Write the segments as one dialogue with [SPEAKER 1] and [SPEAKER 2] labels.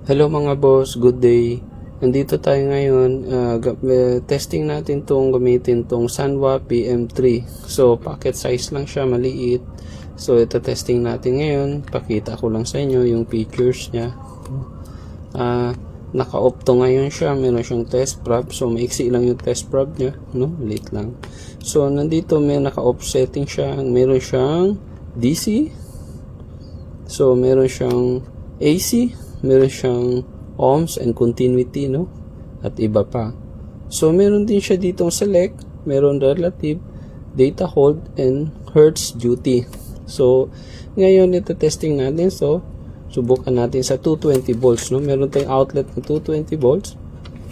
[SPEAKER 1] Hello mga boss, good day. Nandito tayo ngayon, testing natin tong gamitin tong Sanwa PM3. So packet size lang siya, maliit. So ito testing natin ngayon. Pakita ko lang sa inyo yung features niya. Naka-off to ngayon siya, meron siyang test prob. So maiksi lang yung test prob niya, no? Maliit lang. So nandito may naka-off setting siya, meron siyang DC. So meron siyang AC, meron siyang ohms and continuity, no? At iba pa. So meron din siya ditong select, meron relative, data hold, and hertz duty. So ngayon ito testing natin. So subukan natin sa 220 volts, no? Meron tayong outlet na 220 volts.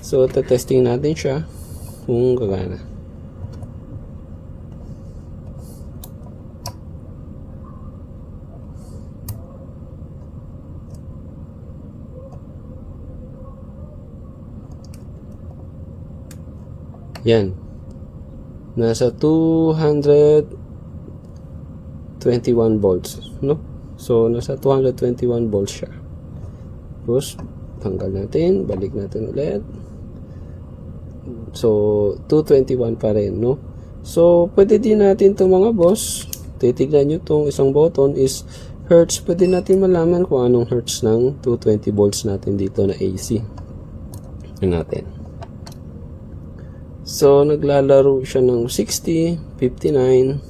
[SPEAKER 1] So ito testing natin siya kung gagana. Yan. Nasa 221 volts, no? So, nasa 221 volts siya. Tapos, tanggal natin. Balik natin ulit. So, 221 pa rin, no? So, pwede din natin ito mga boss. Titignan nyo itong isang button is hertz. Pwede natin malaman kung anong hertz ng 220 volts natin dito na AC. Yan natin. So, naglalaro siya ng 60, 59,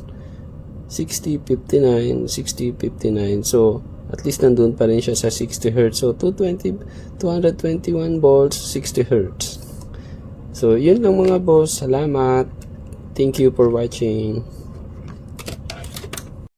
[SPEAKER 1] 60, 59, 60, 59. So, at least nandun pa rin siya sa 60 Hz. So, 221 volts, 60 Hz. So, yun lang mga boss. Salamat. Thank you for watching.